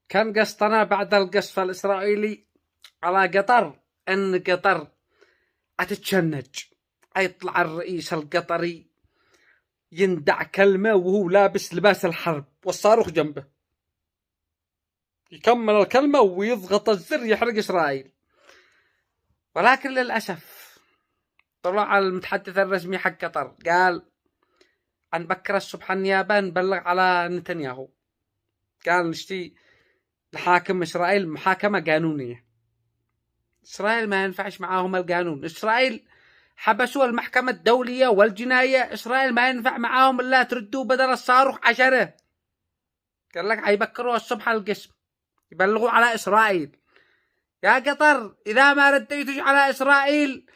كان قصدنا بعد القصف الإسرائيلي على قطر أن قطر هتتشنج، يطلع الرئيس القطري يندع كلمة وهو لابس لباس الحرب والصاروخ جنبه، يكمل الكلمة ويضغط الزر يحرق إسرائيل. ولكن للأسف طلع المتحدث الرسمي حق قطر قال عن بكرة الصبح النيابة نبلغ على نتنياهو، قال نشتي لحاكم إسرائيل محاكمة قانونية. إسرائيل ما ينفعش معاهم القانون، إسرائيل حبسوا المحكمة الدولية والجناية، إسرائيل ما ينفع معاهم إلا تردوا بدل الصاروخ 10. قال لك حيبكروا الصبح القسم يبلغوا على إسرائيل. يا قطر إذا ما رديتوا على إسرائيل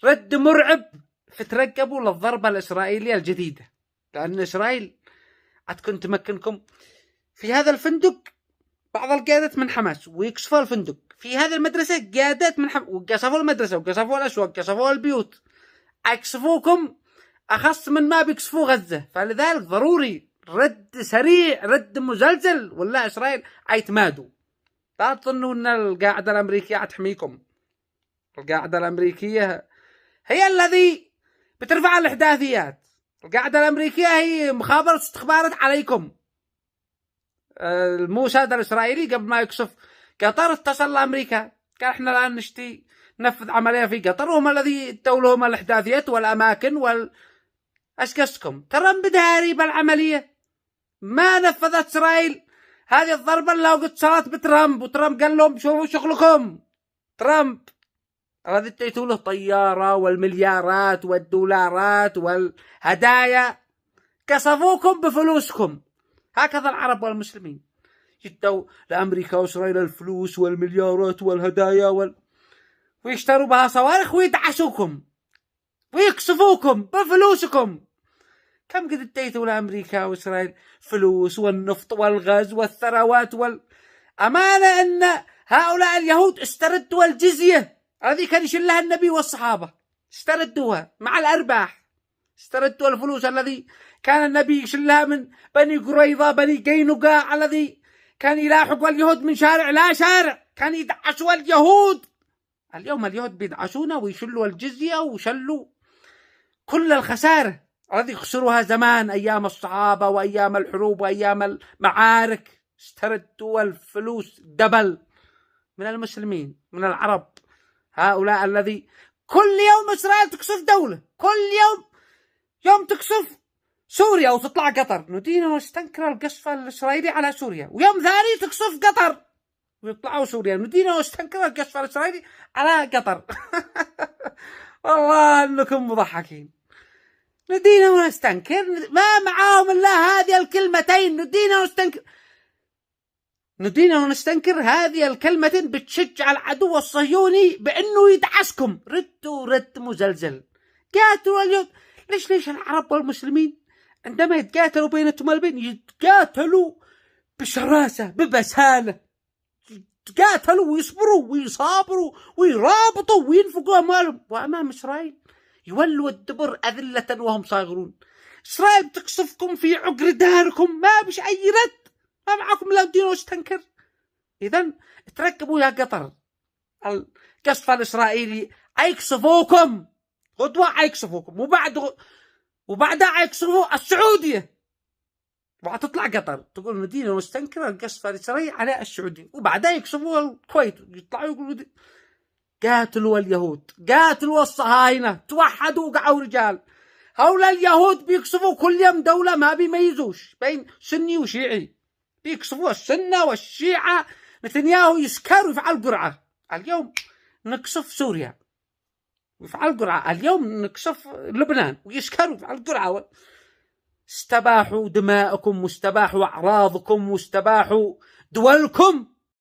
رد مرعب، فترقبوا للضربة الإسرائيلية الجديدة، لأن إسرائيل هتكون تمكنكم في هذا الفندق بعض القيادات من حماس ويكشفوا الفندق، في هذه المدرسة قيادات من حماس وقصفوا المدرسة وقصفوا الأسواق وقصفوا البيوت، يكشفوكم أخص من ما بيكشفوا غزة. فلذلك ضروري رد سريع، رد مزلزل، ولا إسرائيل هيتمادوا. لا تظنوا أن القاعدة الأمريكية هتحميكم، القاعدة الأمريكية هي الذي بترفع الإحداثيات، القاعدة الأمريكية هي مخابرة استخبارات عليكم. الموساد الإسرائيلي قبل ما يكشف قطر اتصل لأمريكا قال احنا الآن نشتي ننفذ عملية في قطر، وهم الذي ادوا لهم الإحداثيات والأماكن ايش قصكم؟ ترامب داري بالعملية، ما نفذت إسرائيل هذه الضربة إلا وقد اتصلت بترامب، وترامب قال لهم شوفوا شغلكم. ترامب الذي اديتوا له طيارة والمليارات والدولارات والهدايا، قصفوكم بفلوسكم. هكذا العرب والمسلمين يدوا لأمريكا وإسرائيل الفلوس والمليارات والهدايا ويشتروا بها صواريخ ويدعسوكم ويقصفوكم بفلوسكم. كم قد اديتوا لأمريكا وإسرائيل فلوس والنفط والغاز والثروات أمانة أن هؤلاء اليهود استردوا الجزية الذي كان يشلها النبي والصحابة، استردوها مع الأرباح، استردوا الفلوس الذي كان النبي يشلها من بني قريظة بني قينقاع الذي كان يلاحق اليهود من شارع لا شارع، كان يدعسوا اليهود. اليوم اليهود بيدعسونا ويشلوا الجزية ويشلوا كل الخسارة الذي خسروها زمان أيام الصحابة وأيام الحروب وأيام المعارك. استردوا الفلوس دبل من المسلمين من العرب، هؤلاء الذي كل يوم إسرائيل تقصف دولة، كل يوم تقصف سوريا وتطلع قطر ندين ونستنكر القصف الإسرائيلي على سوريا، ويوم ثاني تقصف قطر ويطلعوا سوريا ندين ونستنكر القصف الإسرائيلي على قطر. والله أنكم مضحكين. ندين ونستنكر، ما معاهم إلا هذه الكلمتين، ندين ونستنكر هذه الكلمتين بتشجع العدو الصهيوني بأنه يدعسكم. ردوا رد مزلزل، قاتلوا اليهود. ليش العرب والمسلمين عندما يتقاتلوا بينهم البين يتقاتلوا بشراسة ببسالة، يتقاتلوا ويصبروا ويصابروا ويرابطوا وينفقوا أموالهم، وأمام إسرائيل يولوا الدبر أذلة وهم صاغرون. إسرائيل بتقصفكم في عقر داركم، ما بش أي رد، ما معكم لا دين واستنكر. إذن تركبوا يا قطر القصف الإسرائيلي يقصفوكم غدوة، يقصفوكم وبعدها يقصفوا السعودية، وهتطلع قطر تقول ندين واستنكر القصف الإسرائيلي على السعودية، وبعدها يقصفوا الكويت يطلعوا يقولوا قاتلوا اليهود، قاتلوا الصهاينة، توحدوا وقعوا رجال. هؤلاء اليهود بيقصفوا كل يوم دولة، ما بيميزوش بين سني وشيعي، بيقصفوا السنة والشيعة. نتنياهو يسكر ويفعل قرعة، اليوم نقصف سوريا ويفعل قرعة، اليوم نقصف لبنان ويسكر ويفعل قرعة. استباحوا دماءكم واستباحوا أعراضكم واستباحوا دولكم